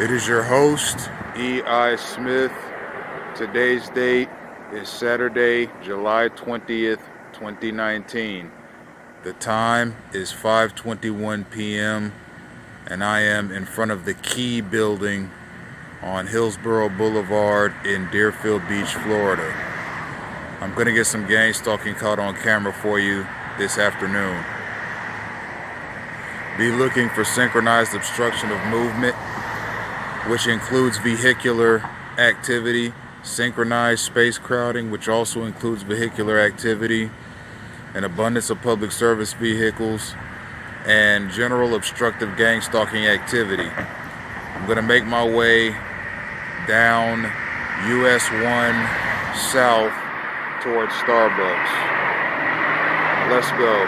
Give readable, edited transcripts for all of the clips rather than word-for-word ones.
It is your host, E.I. Smith. Today's date is Saturday, July 20th, 2019. The time is 5:21 p.m. and I am in front of the Key building on Hillsborough Boulevard in Deerfield Beach, Florida. I'm going to get some gang stalking caught on camera for you this afternoon. Be looking for synchronized obstruction of movement, which includes vehicular activity, synchronized space crowding, which also includes vehicular activity, an abundance of public service vehicles, and general obstructive gang stalking activity. I'm going to make my way down US 1 south towards Starbucks. Let's go.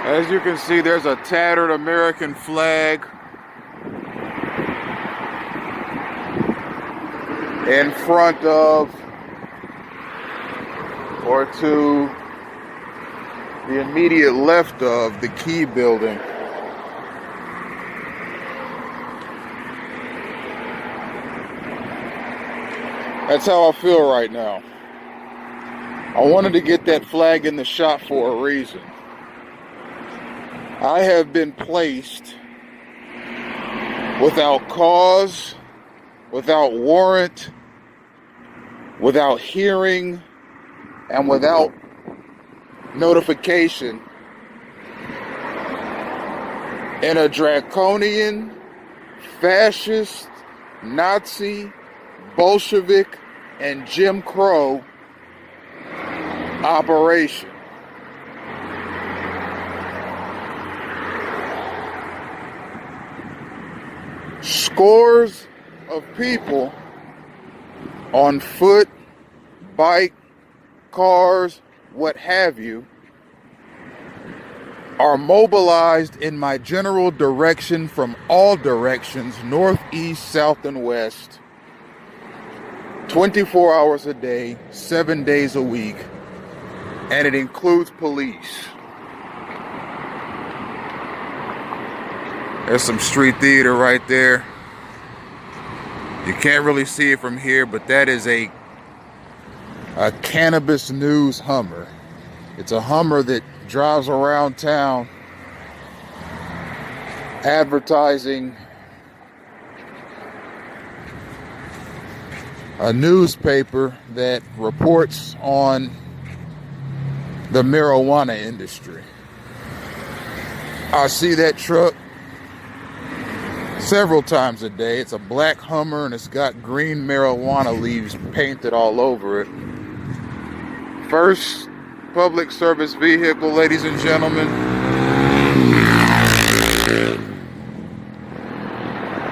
As you can see, there's a tattered American flag in front of or to the immediate left of the Key building. That's how I feel right now. I wanted to get that flag in the shot for a reason. I have been placed without cause, without warrant, without hearing, and without notification in a draconian, fascist, Nazi, Bolshevik, and Jim Crow operation. Scores of people on foot, bike, cars, what have you, are mobilized in my general direction from all directions, north, east, south, and west, 24 hours a day, 7 days a week, and it includes police. There's some street theater right there. You can't really see it from here, but that is a cannabis news Hummer. It's a Hummer that drives around town advertising a newspaper that reports on the marijuana industry. I see that truck several times a day. It's a black Hummer and it's got green marijuana leaves painted all over it. First public service vehicle, ladies and gentlemen.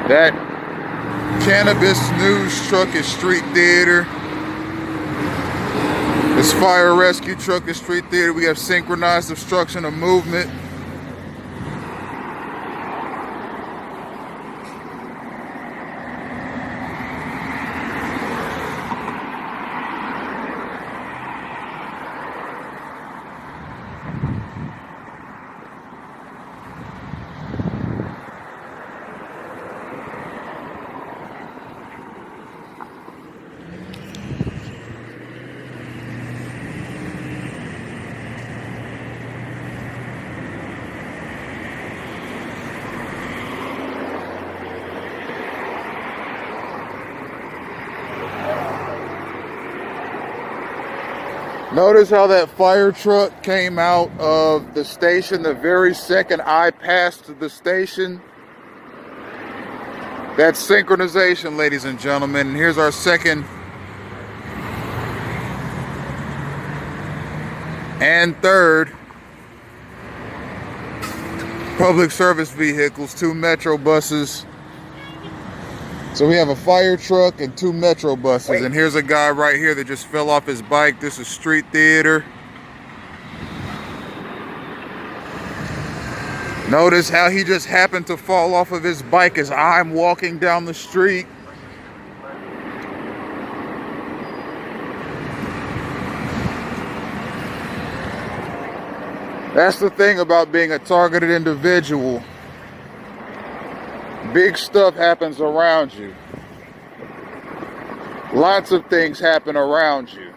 That cannabis news truck is street theater. This fire rescue truck is street theater. We have synchronized obstruction of movement. Notice how that fire truck came out of the station the very second I passed the station. That's synchronization, ladies and gentlemen. And here's our second and third public service vehicles, 2 Metro buses. So we have a fire truck and 2 Metro buses. And here's a guy right here that just fell off his bike. This is street theater. Notice how he just happened to fall off of his bike as I'm walking down the street. That's the thing about being a targeted individual. Big stuff happens around you. Lots of things happen around you.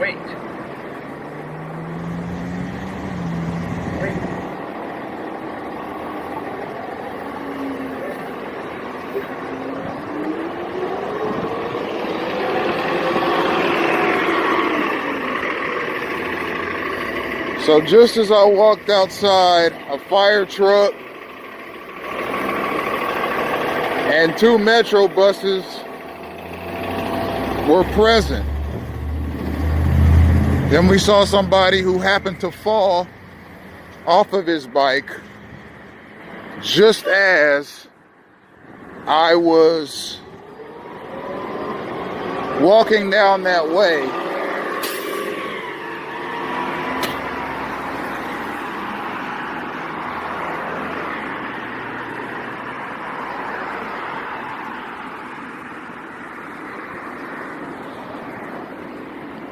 Wait. So just as I walked outside, a fire truck and 2 metro buses were present. Then we saw somebody who happened to fall off of his bike just as I was walking down that way.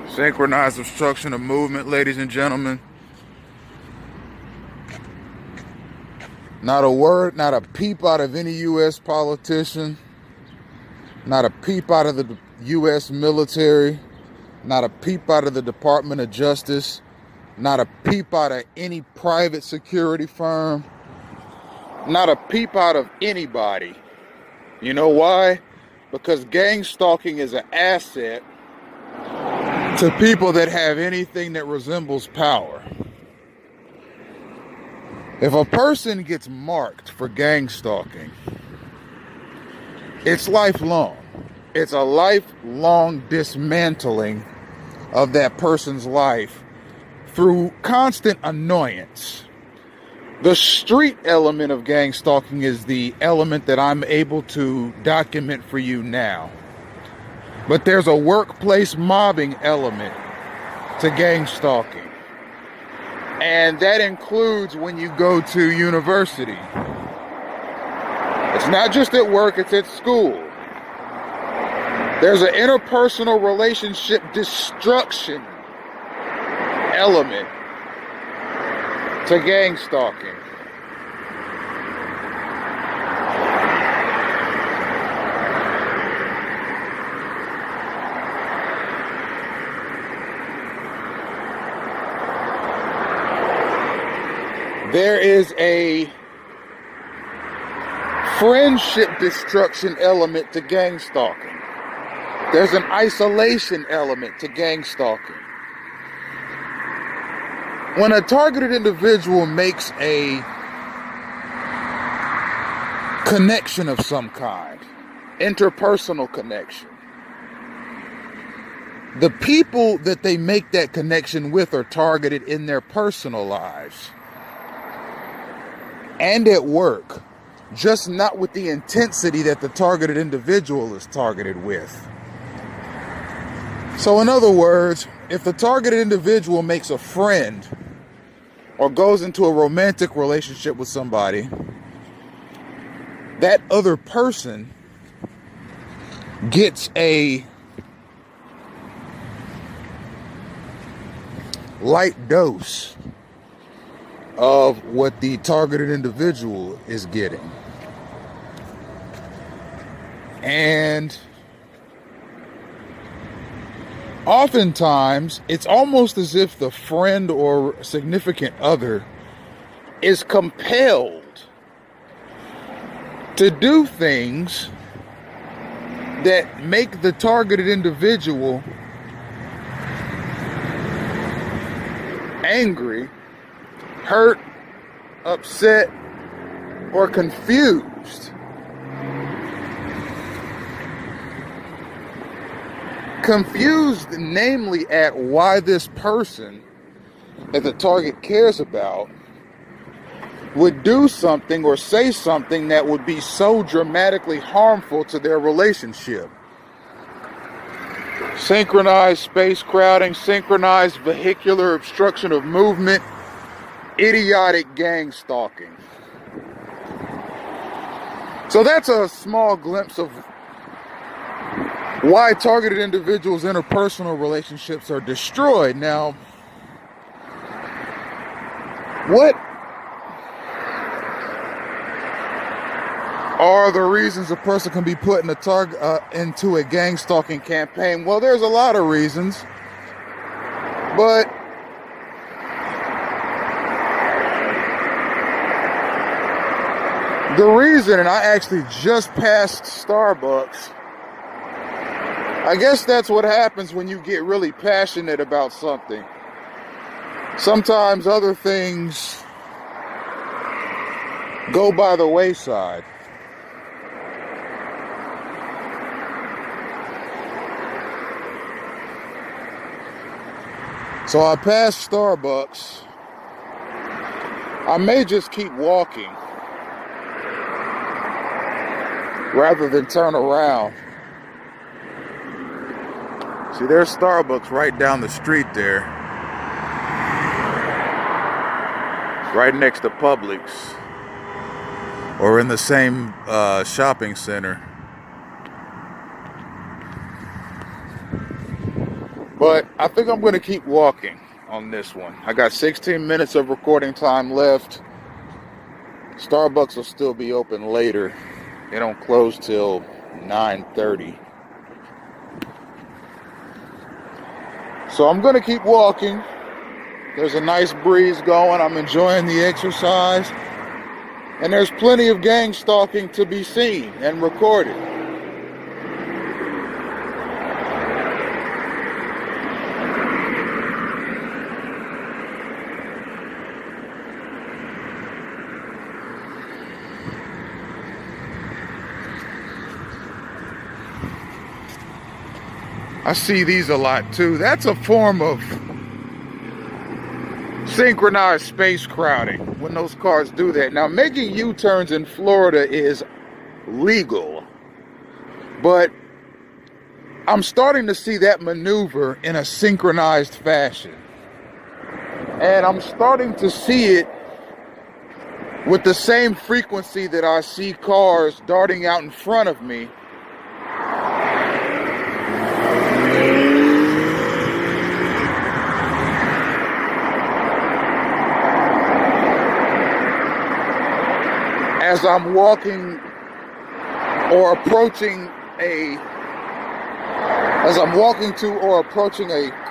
Synchronized obstruction of movement, ladies and gentlemen. Not a word, not a peep out of any U.S. politician, not a peep out of the U.S. military, not a peep out of the Department of Justice, not a peep out of any private security firm, not a peep out of anybody. You know why? Because gang stalking is an asset to people that have anything that resembles power. If a person gets marked for gang stalking, it's lifelong. It's a lifelong dismantling of that person's life through constant annoyance. The street element of gang stalking is the element that I'm able to document for you now. But there's a workplace mobbing element to gang stalking. And that includes when you go to university. It's not just at work, it's at school. There's an interpersonal relationship destruction element to gang stalking. There is a friendship destruction element to gang stalking. There's an isolation element to gang stalking. When a targeted individual makes a connection of some kind, interpersonal connection, the people that they make that connection with are targeted in their personal lives and at work, just not with the intensity that the targeted individual is targeted with. So in other words, if the targeted individual makes a friend or goes into a romantic relationship with somebody, that other person gets a light dose of what the targeted individual is getting. And oftentimes, it's almost as if the friend or significant other is compelled to do things that make the targeted individual angry, hurt, upset, or confused. Confused, namely, at why this person that the target cares about would do something or say something that would be so dramatically harmful to their relationship. Synchronized space crowding, synchronized vehicular obstruction of movement, idiotic gang stalking. So that's a small glimpse of why targeted individuals' interpersonal relationships are destroyed. Now, what are the reasons a person can be put in into a gang stalking campaign? Well, there's a lot of reasons, but the reason, and I actually just passed Starbucks, I guess that's what happens when you get really passionate about something. Sometimes other things go by the wayside. So I passed Starbucks. I may just keep walking rather than turn around. See, there's Starbucks right down the street there. Right next to Publix. Or in the same shopping center. But I think I'm going to keep walking on this one. I got 16 minutes of recording time left. Starbucks will still be open later. They don't close till 9:30. So I'm going to keep walking. There's a nice breeze going. I'm enjoying the exercise. And there's plenty of gang stalking to be seen and recorded. I see these a lot too. That's a form of synchronized space crowding when those cars do that. Now, making U-turns in Florida is legal, but I'm starting to see that maneuver in a synchronized fashion. And I'm starting to see it with the same frequency that I see cars darting out in front of me. As I'm walking or approaching a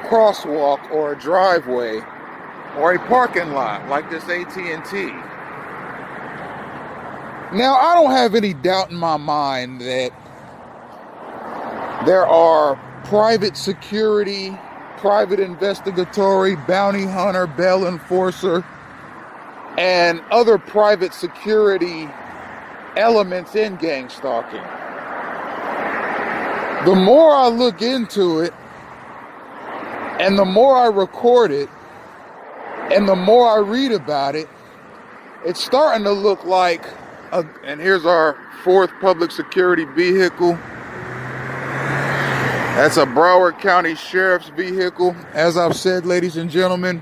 crosswalk or a driveway or a parking lot like this AT&T. Now, I don't have any doubt in my mind that there are private security, private investigatory, bounty hunter, bail enforcer, and other private security elements in gang stalking. The more I look into it, and the more I record it, and the more I read about it, it's starting to look like, and here's our fourth public security vehicle. That's a Broward County Sheriff's vehicle. As I've said, ladies and gentlemen,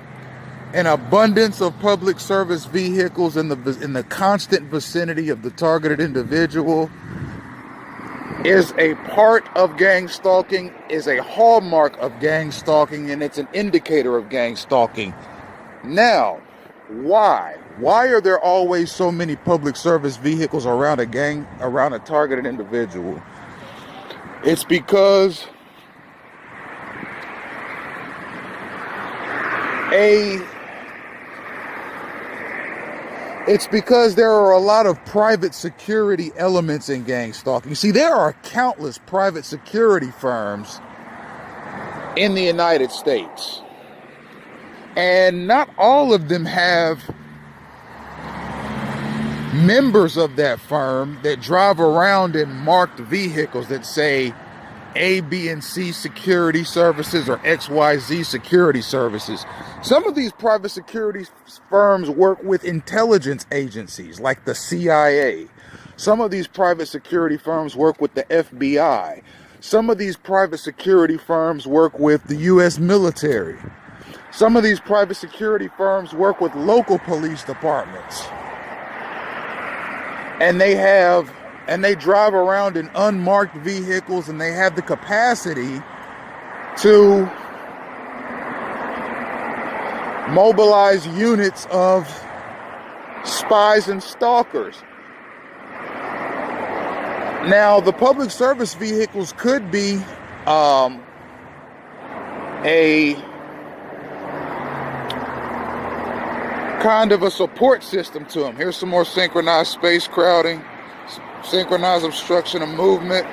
an abundance of public service vehicles in the constant vicinity of the targeted individual is a part of gang stalking, is a hallmark of gang stalking, and it's an indicator of gang stalking. Now, why? Why are there always so many public service vehicles around a targeted individual? It's because there are a lot of private security elements in gang stalking. See, there are countless private security firms in the United States. And not all of them have members of that firm that drive around in marked vehicles that say A, B, and C security services or XYZ security services. Some of these private security firms work with intelligence agencies like the CIA. Some of these private security firms work with the FBI. Some of these private security firms work with the U.S. military. Some of these private security firms work with local police departments. And they have and they drive around in unmarked vehicles, and they have the capacity to mobilize units of spies and stalkers. Now, the public service vehicles could be a kind of a support system to them. Here's some more synchronized space crowding, synchronized obstruction of movement.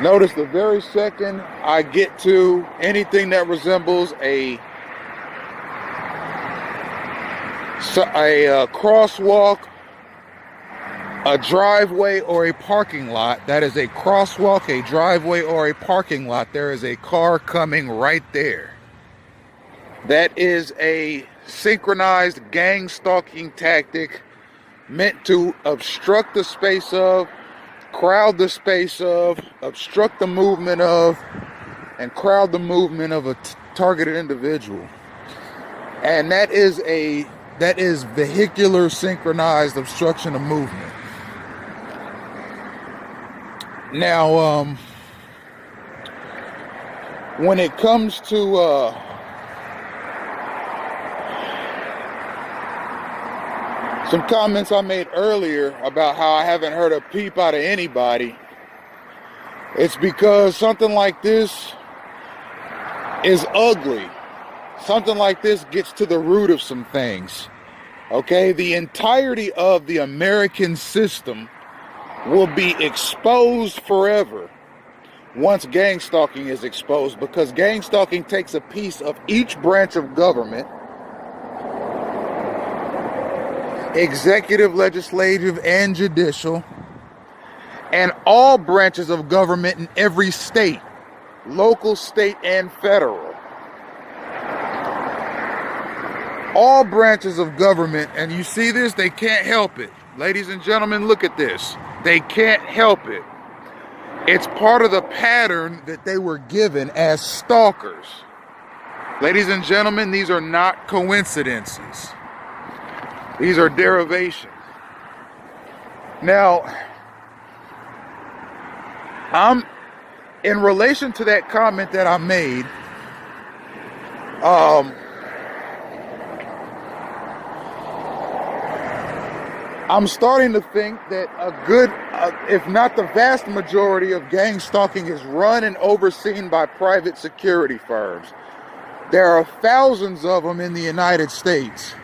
Notice the very second I get to anything that resembles a crosswalk, a driveway, or a parking lot, that is a crosswalk, a driveway, or a parking lot, there is a car coming right there. That is a synchronized gang stalking tactic meant to obstruct the space of, crowd the space of, obstruct the movement of, and crowd the movement of a targeted individual. And that is vehicular synchronized obstruction of movement. Now, when it comes to some comments I made earlier about how I haven't heard a peep out of anybody, it's because something like this is ugly. Something like this gets to the root of some things. Okay, the entirety of the American system will be exposed forever once gang stalking is exposed, because gang stalking takes a piece of each branch of government, executive, legislative, and judicial, and all branches of government in every state, local, state, and federal. All branches of government, and you see this, they can't help it. Ladies and gentlemen, look at this. They can't help it. It's part of the pattern that they were given as stalkers. Ladies and gentlemen, these are not coincidences. These are derivations. Now, in relation to that comment that I made, I'm starting to think that a good, if not the vast majority of gang stalking is run and overseen by private security firms. There are thousands of them in the United States.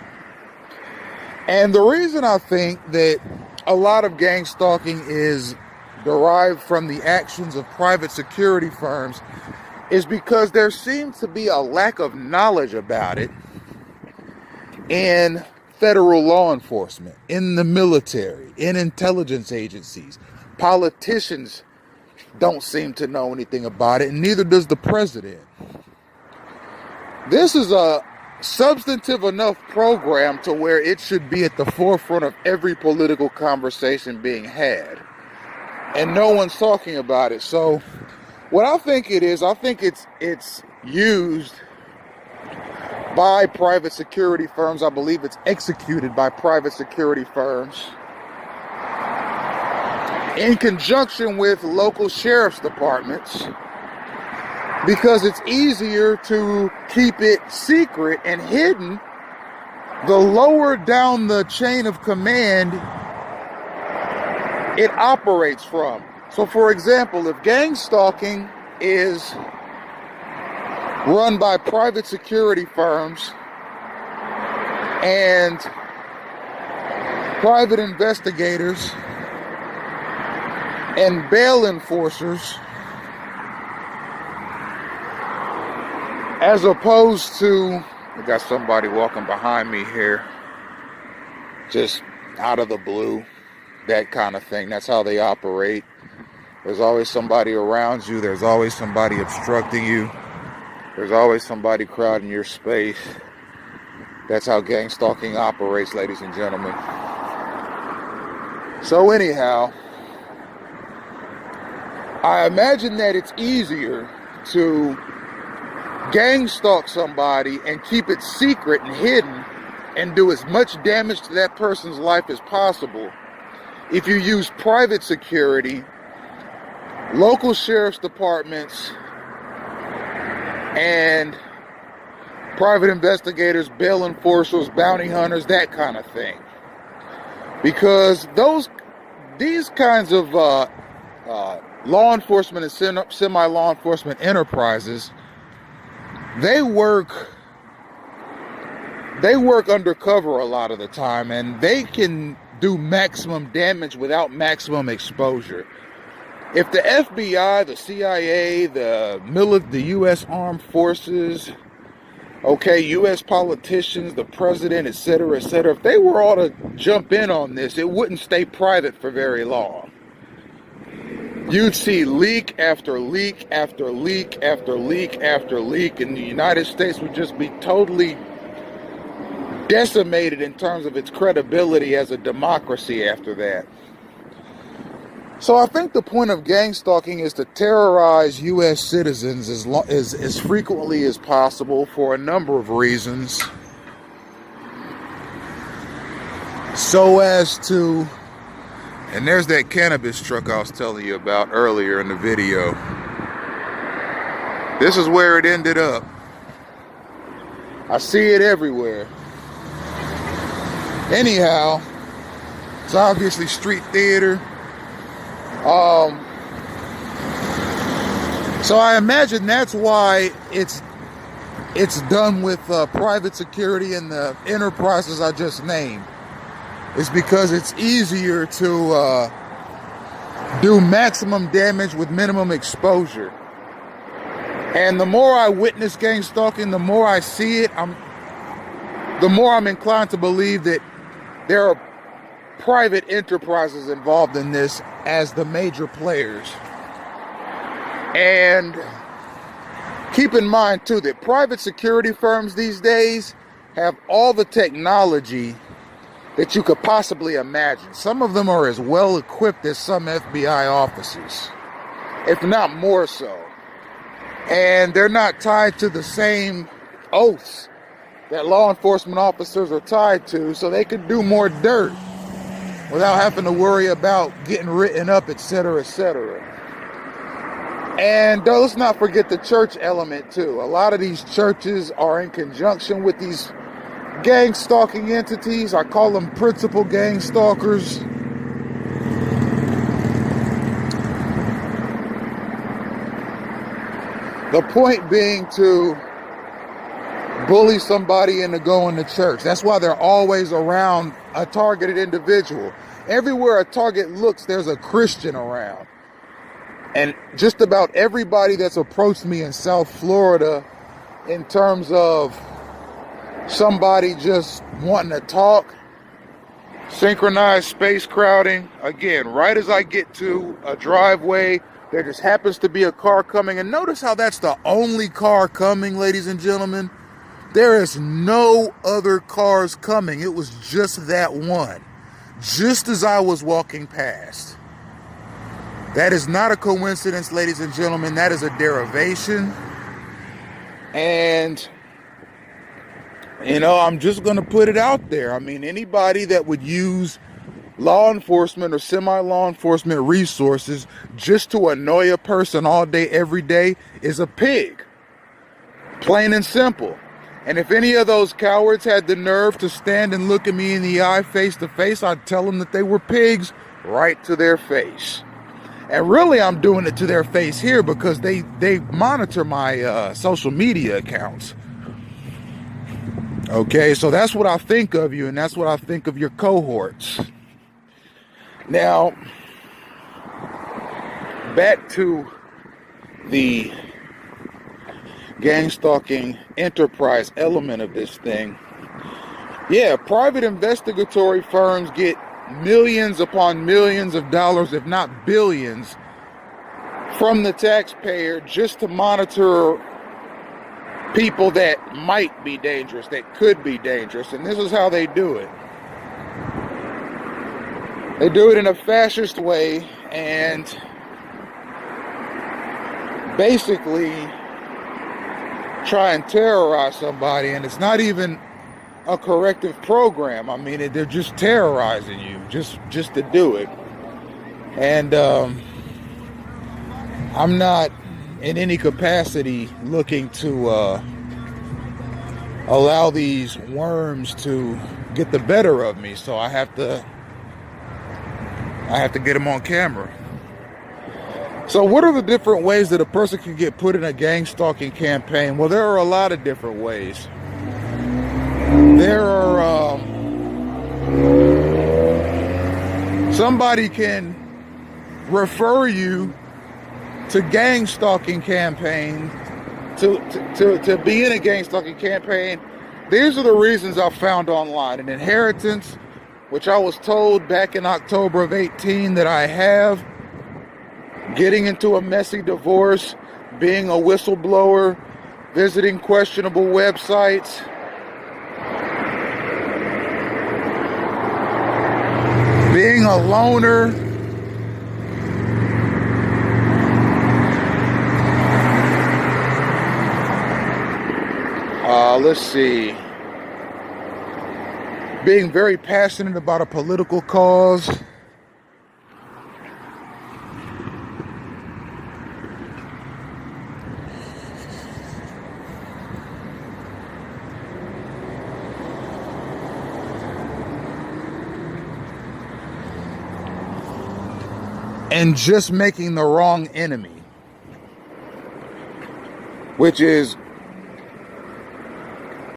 And the reason I think that a lot of gang stalking is derived from the actions of private security firms is because there seems to be a lack of knowledge about it in federal law enforcement, in the military, in intelligence agencies. Politicians don't seem to know anything about it, and neither does the president. This is a substantive enough program to where it should be at the forefront of every political conversation being had, and no one's talking about it. So what I think it is, I think it's used by private security firms. I believe it's executed by private security firms in conjunction with local sheriff's departments, because it's easier to keep it secret and hidden the lower down the chain of command it operates from. So for example, if gang stalking is run by private security firms and private investigators and bail enforcers, as opposed to, I got somebody walking behind me here, just out of the blue, that kind of thing. That's how they operate. There's always somebody around you. There's always somebody obstructing you. There's always somebody crowding your space. That's how gang stalking operates, ladies and gentlemen. So anyhow, I imagine that it's easier to gang stalk somebody and keep it secret and hidden and do as much damage to that person's life as possible if you use private security, local sheriff's departments and private investigators, bail enforcers, bounty hunters, that kind of thing. Because these kinds of law enforcement and semi-law enforcement enterprises, they work undercover a lot of the time, and they can do maximum damage without maximum exposure. If the FBI, the CIA, the U.S. Armed Forces, U.S. politicians, the president, etc., if they were all to jump in on this, it wouldn't stay private for very long. You'd see leak after leak after leak after leak after leak, and the United States would just be totally decimated in terms of its credibility as a democracy after that. So I think the point of gang stalking is to terrorize U.S. citizens as frequently as possible for a number of reasons, so as to, and there's that cannabis truck I was telling you about earlier in the video. This is where it ended up. I see it everywhere. Anyhow, it's obviously street theater. So I imagine that's why it's done with private security and the enterprises I just named. It's because it's easier to do maximum damage with minimum exposure. And the more I witness gang stalking, the more I see it, the more I'm inclined to believe that there are private enterprises involved in this as the major players. And keep in mind too that private security firms these days have all the technology that you could possibly imagine. Some of them are as well equipped as some FBI officers, if not more so. And they're not tied to the same oaths that law enforcement officers are tied to, so they could do more dirt without having to worry about getting written up, etc., etc. And let's not forget the church element too. A lot of these churches are in conjunction with these gang stalking entities. I call them principal gang stalkers. The point being to bully somebody into going to church. That's why they're always around a targeted individual. Everywhere a target looks, there's a Christian around. And just about everybody that's approached me in South Florida in terms of somebody just wanting to talk, synchronized space crowding, again, right as I get to a driveway, there just happens to be a car coming. And notice how that's the only car coming, ladies and gentlemen. There is no other cars coming. It was just that one. Just as I was walking past. That is not a coincidence, ladies and gentlemen. That is a derivation. And, I'm just going to put it out there. I mean, anybody that would use law enforcement or semi-law enforcement resources just to annoy a person all day, every day is a pig. Plain and simple. And if any of those cowards had the nerve to stand and look at me in the eye face to face, I'd tell them that they were pigs right to their face. And really, I'm doing it to their face here because they monitor my social media accounts. Okay, so that's what I think of you, and that's what I think of your cohorts. Now, back to the gang stalking enterprise element of this thing. Yeah, private investigatory firms get millions upon millions of dollars, if not billions, from the taxpayer just to monitor people that might be dangerous, that could be dangerous. And this is how they do it. They do it in a fascist way and basically try and terrorize somebody, and it's not even a corrective program. I mean, they're just terrorizing you just to do it. And I'm not in any capacity looking to allow these worms to get the better of me, so I have to get them on camera. So what are the different ways that a person can get put in a gang stalking campaign? Well, there are a lot of different ways. There are somebody can refer you to gang stalking campaign, to be in a gang stalking campaign. These are the reasons I found online: an inheritance, which I was told back in October of 18 that I have, getting into a messy divorce, being a whistleblower, visiting questionable websites, being a loner, let's see, being very passionate about a political cause, and just making the wrong enemy, which is